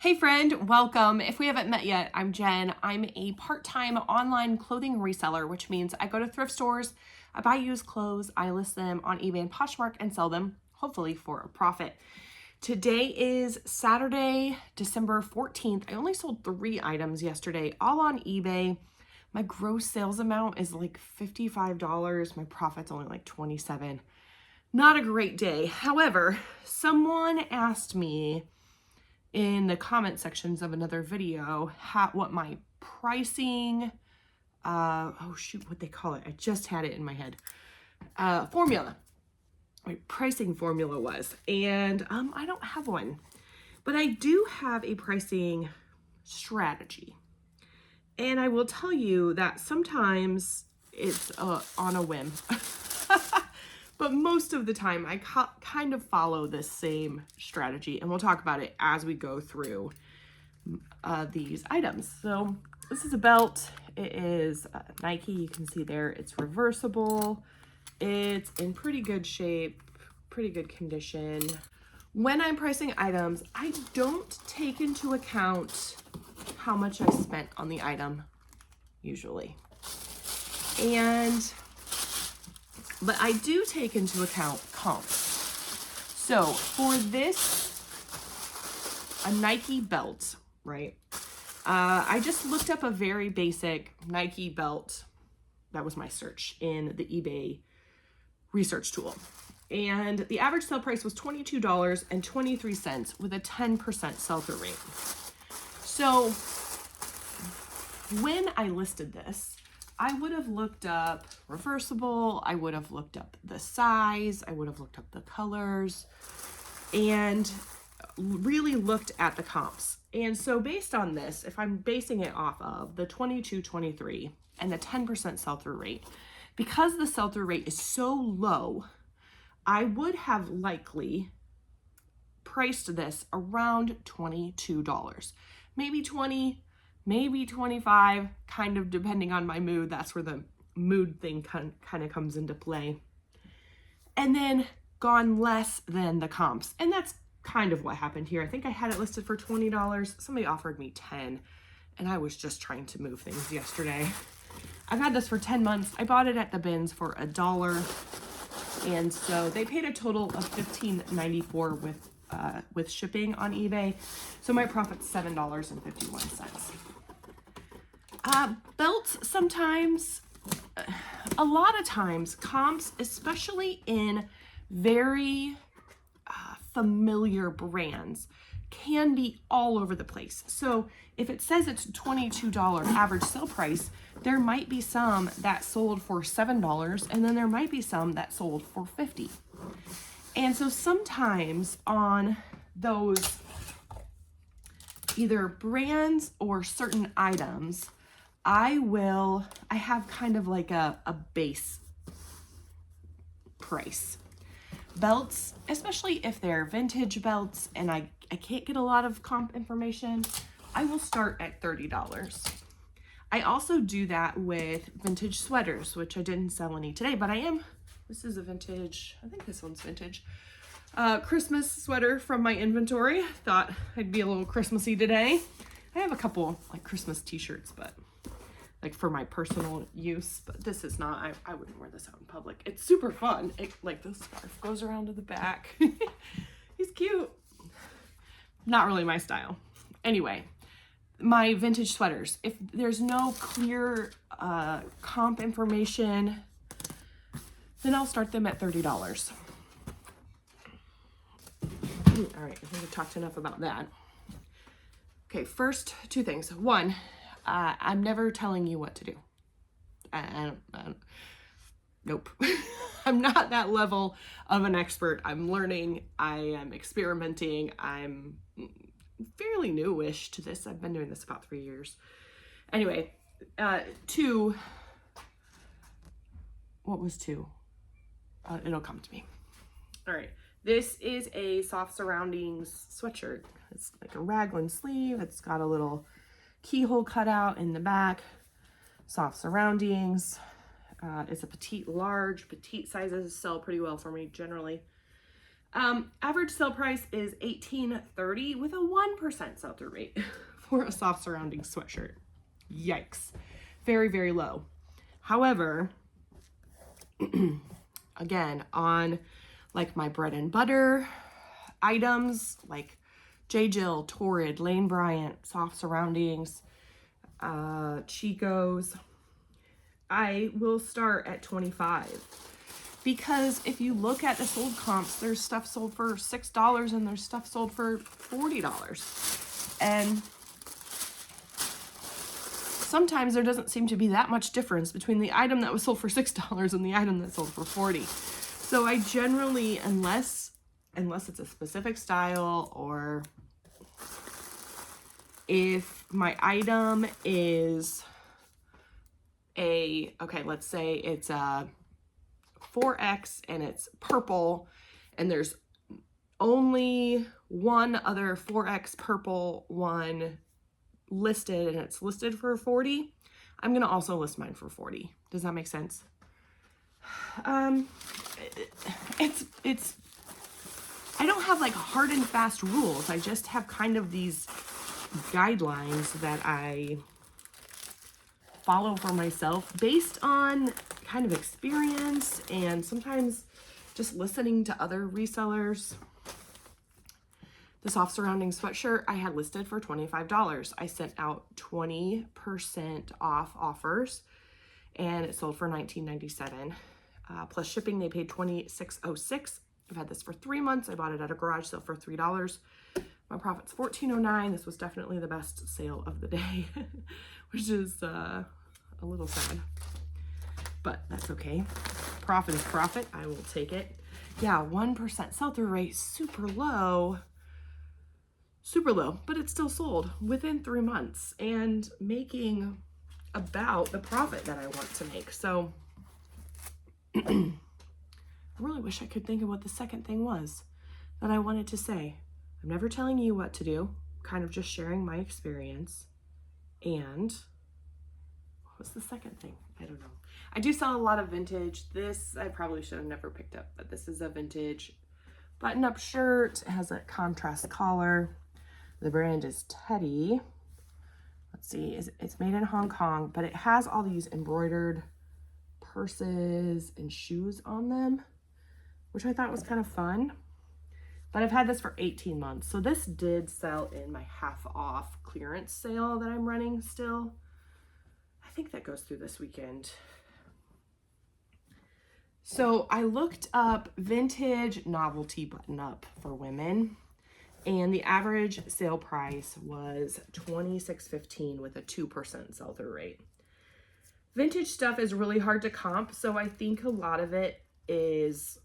Hey friend, welcome. If we haven't met yet, I'm Jen. I'm a part-time online clothing reseller, which means I go to thrift stores, I buy used clothes, I list them on eBay and Poshmark and sell them, hopefully for a profit. Today is Saturday, December 14th. I only sold 3 items yesterday, all on eBay. My gross sales amount is like $55. My profit's only like $27. Not a great day. However, someone asked me in the comment sections of another video what my pricing what they call it, I just had it in my head, formula, my pricing formula was, and I don't have one, but I do have a pricing strategy, and I will tell you that sometimes it's on a whim. But most of the time, I kind of follow this same strategy, and we'll talk about it as we go through these items. So this is a belt. It is Nike. You can see there it's reversible. It's in pretty good shape, pretty good condition. When I'm pricing items, I don't take into account how much I spent on the item, usually. But I do take into account comps. So for this, a Nike belt, right? I just looked up a very basic Nike belt. That was my search in the eBay research tool. And the average sale price was $22.23 with a 10% sell-through rate. So when I listed this, I would have looked up reversible, I would have looked up the size, I would have looked up the colors, and really looked at the comps. And so based on this, if I'm basing it off of the 22.23 and the 10% sell-through rate, because the sell-through rate is so low, I would have likely priced this around $22. Maybe 20, maybe 25, kind of depending on my mood. That's where the mood thing kind of comes into play. And then gone less than the comps. And that's kind of what happened here. I think I had it listed for $20. Somebody offered me 10, and I was just trying to move things yesterday. I've had this for 10 months. I bought it at the bins for $1. And so they paid a total of $15.94 with shipping on eBay. So my profit's $7.51. Belts sometimes, a lot of times, comps, especially in very familiar brands, can be all over the place. So if it says it's $22 average sale price, there might be some that sold for $7, and then there might be some that sold for $50. And so sometimes on those either brands or certain items, I have kind of like a base price. Belts, especially if they're vintage belts and I can't get a lot of comp information, I will start at $30. I also do that with vintage sweaters, which I didn't sell any today, but this is a vintage, I think this one's vintage, Christmas sweater from my inventory. Thought I'd be a little Christmassy today. I have a couple like Christmas t-shirts, but like for my personal use, but this is not, I wouldn't wear this out in public. It's super fun. Like the scarf goes around to the back. He's cute. Not really my style. Anyway, my vintage sweaters, if there's no clear comp information, then I'll start them at $30. All right, I think we've talked enough about that. Okay, first 2 things. One, I'm never telling you what to do. Nope. I'm not that level of an expert. I'm learning. I am experimenting. I'm fairly newish to this. I've been doing this about 3 years. Anyway, 2. What was 2? It'll come to me. All right. This is a soft surroundings sweatshirt. It's like a raglan sleeve. It's got a little keyhole cutout in the back. Soft surroundings. It's a petite, large. Petite sizes sell pretty well for me generally. Average sale price is $18.30 with a 1% sell-through rate for a soft surrounding sweatshirt. Yikes. Very, very low. However, again, on like my bread and butter items like J. Jill, Torrid, Lane Bryant, soft surroundings, Chico's, I will start at $25. Because if you look at the sold comps, there's stuff sold for $6 and there's stuff sold for $40. And sometimes there doesn't seem to be that much difference between the item that was sold for $6 and the item that sold for $40. So I generally, unless it's a specific style, or if my item is let's say it's a 4X and it's purple and there's only one other 4X purple one listed and it's listed for $40, I'm gonna also list mine for $40. Does that make sense? It's I don't have like hard and fast rules. I just have kind of these guidelines that I follow for myself based on kind of experience and sometimes just listening to other resellers. The soft surrounding sweatshirt I had listed for $25. I sent out 20% off offers and it sold for $19.97. Plus shipping, they paid $26.06. I've had this for 3 months. I bought it at a garage sale for $3. My profit's $14.09. This was definitely the best sale of the day, which is a little sad, but that's okay. Profit is profit. I will take it. Yeah, 1% sell-through rate, super low, but it still sold within 3 months and making about the profit that I want to make. So I really wish I could think of what the second thing was that I wanted to say. I'm never telling you what to do, kind of just sharing my experience. And what was the second thing? I don't know. I do sell a lot of vintage. This I probably should have never picked up, but this is a vintage button-up shirt. It has a contrast collar. The brand is Teddy. Let's see, it's made in Hong Kong, but it has all these embroidered purses and shoes on them, which I thought was kind of fun. But I've had this for 18 months. So this did sell in my half off clearance sale that I'm running still. I think that goes through this weekend. So I looked up vintage novelty button up for women, and the average sale price was $26.15 with a 2% sell-through rate. Vintage stuff is really hard to comp, so I think a lot of it is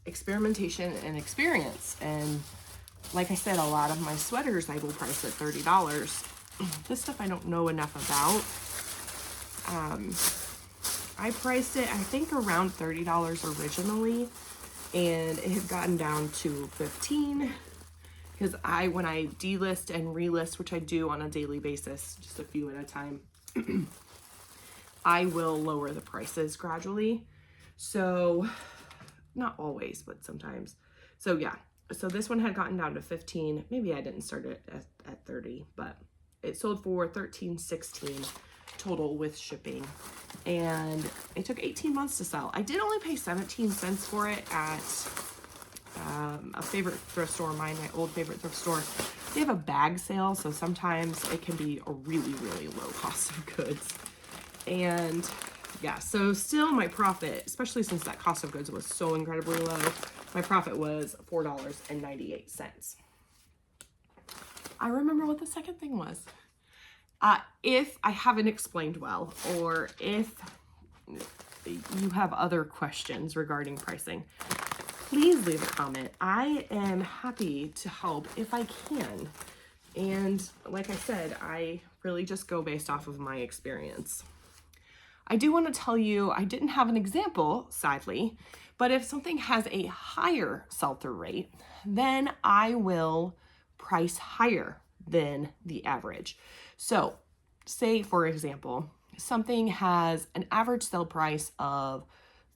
experimentation and experience. And like I said, a lot of my sweaters I will price at $30. This stuff I don't know enough about. I priced it, I think, around $30 originally, and it had gotten down to $15 because when I delist and relist, which I do on a daily basis, just a few at a time, I will lower the prices gradually. So not always, but sometimes. So yeah, so this one had gotten down to 15. Maybe I didn't start it at 30, but it sold for $13.16 total with shipping. And it took 18 months to sell. I did only pay 17 cents for it at a favorite thrift store of mine, my old favorite thrift store. They have a bag sale, so sometimes it can be a really, really low cost of goods. And yeah, so still my profit, especially since that cost of goods was so incredibly low, my profit was $4.98. I remember what the second thing was. If I haven't explained well, or if you have other questions regarding pricing, please leave a comment. I am happy to help if I can. And like I said, I really just go based off of my experience. I do want to tell you, I didn't have an example, sadly, but if something has a higher sell-through rate, then I will price higher than the average. So say, for example, something has an average sale price of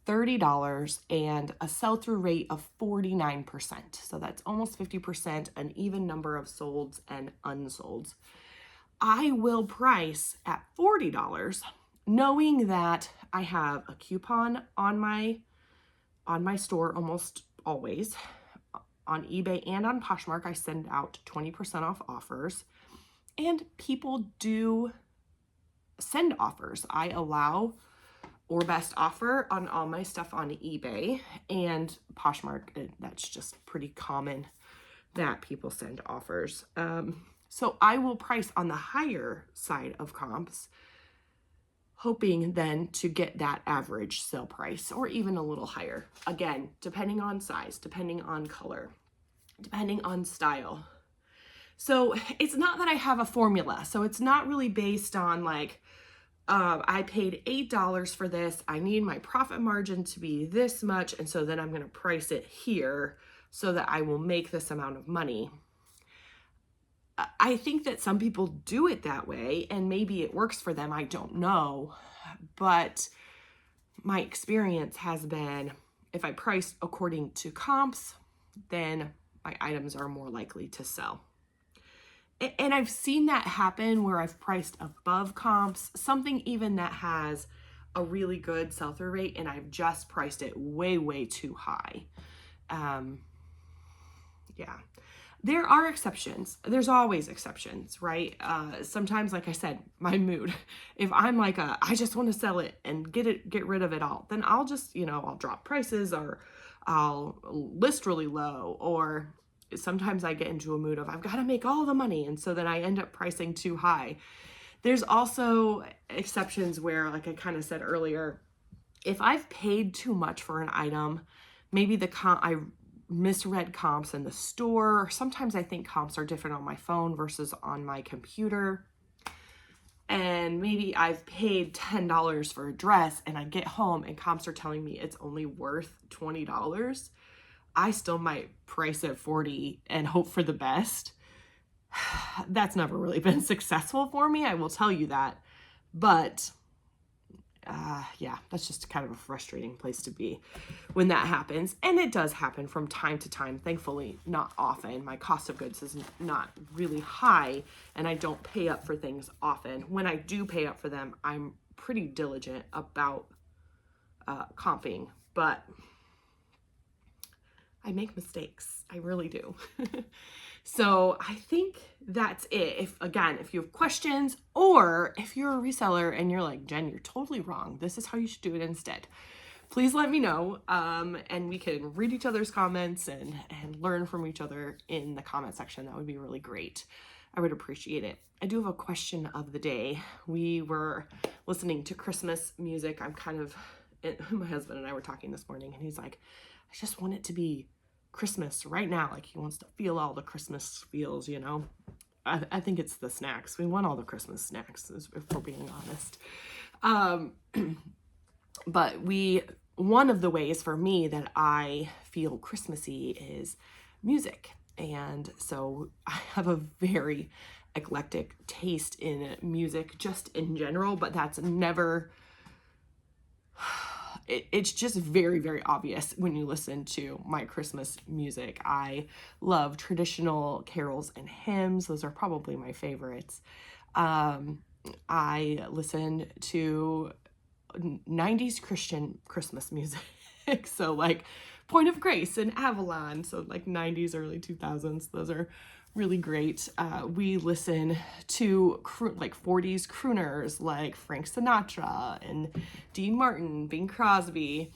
$30 and a sell-through rate of 49%. So that's almost 50%, an even number of solds and unsolds. I will price at $40, knowing that I have a coupon on my store almost always. On eBay and on Poshmark, I send out 20% off offers, and people do send offers. I allow or best offer on all my stuff on eBay and Poshmark. That's just pretty common that people send offers. So I will price on the higher side of comps, hoping then to get that average sale price or even a little higher. Again, depending on size, depending on color, depending on style. So it's not that I have a formula. So it's not really based on like, I paid $8 for this. I need my profit margin to be this much. And so then I'm going to price it here so that I will make this amount of money. I think that some people do it that way, and maybe it works for them. I don't know. But my experience has been if I price according to comps, then my items are more likely to sell. And I've seen that happen where I've priced above comps, something even that has a really good sell-through rate, and I've just priced it way, way too high. Yeah. There are exceptions. There's always exceptions, right? Sometimes, like I said, my mood, if I'm like, I just want to sell it and get rid of it all, then I'll just, I'll drop prices, or I'll list really low, or sometimes I get into a mood of I've got to make all the money. And so then I end up pricing too high. There's also exceptions where, like I kind of said earlier, if I've paid too much for an item, maybe I misread comps in the store. Sometimes I think comps are different on my phone versus on my computer. And maybe I've paid $10 for a dress and I get home and comps are telling me it's only worth $20. I still might price it $40 and hope for the best. That's never really been successful for me, I will tell you that. But yeah, that's just kind of a frustrating place to be when that happens. And it does happen from time to time. Thankfully, not often. My cost of goods is not really high, and I don't pay up for things often. When I do pay up for them, I'm pretty diligent about comping, but I make mistakes. I really do. So I think that's it. If you have questions, or if you're a reseller and you're like, Jen, you're totally wrong, this is how you should do it instead, please let me know. And we can read each other's comments and learn from each other in the comment section. That would be really great. I would appreciate it. I do have a question of the day. We were listening to Christmas music. My husband and I were talking this morning, and he's like, I just want it to be Christmas right now. Like, he wants to feel all the Christmas feels, I think it's the snacks. We want all the Christmas snacks, if we're being honest. But one of the ways for me that I feel Christmassy is music. And so I have a very eclectic taste in music just in general, but that's never... It's just very, very obvious when you listen to my Christmas music. I love traditional carols and hymns. Those are probably my favorites. I listen to 90s Christian Christmas music. So like Point of Grace and Avalon. So like 90s, early 2000s. Those are really great. We listen to 40s crooners like Frank Sinatra and Dean Martin, Bing Crosby.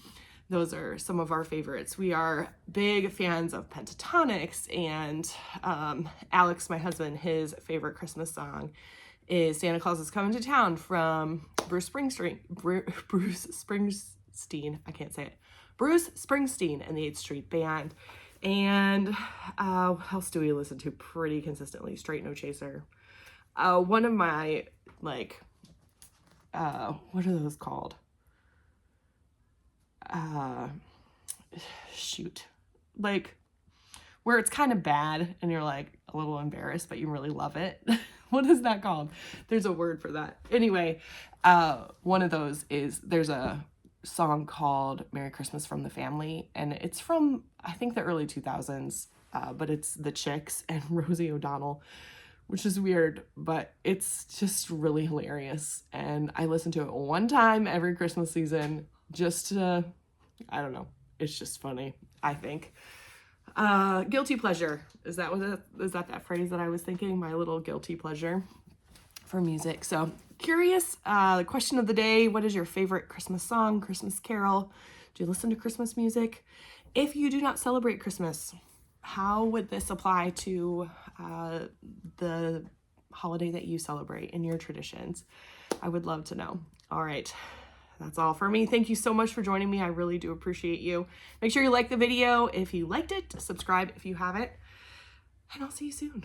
Those are some of our favorites. We are big fans of Pentatonics, and Alex, my husband, his favorite Christmas song is Santa Claus is Coming to Town from Bruce Springsteen. I can't say it. Bruce Springsteen and the 8th Street Band. And what else do we listen to pretty consistently? Straight No Chaser. One of my, what are those called? Where it's kind of bad and you're like a little embarrassed, but you really love it. What is that called? There's a word for that. Anyway, one of those is, there's a song called Merry Christmas from the Family, and it's from, I think, the early 2000s, but it's the Chicks and Rosie O'Donnell, which is weird, but it's just really hilarious. And I listen to it one time every Christmas season just to, I don't know, it's just funny, I think. Guilty pleasure. Is that phrase that I was thinking? My little guilty pleasure for music. So curious, the question of the day, what is your favorite Christmas song, Christmas carol? Do you listen to Christmas music? If you do not celebrate Christmas, how would this apply to the holiday that you celebrate in your traditions? I would love to know. All right. That's all for me. Thank you so much for joining me. I really do appreciate you. Make sure you like the video if you liked it, subscribe if you haven't, and I'll see you soon.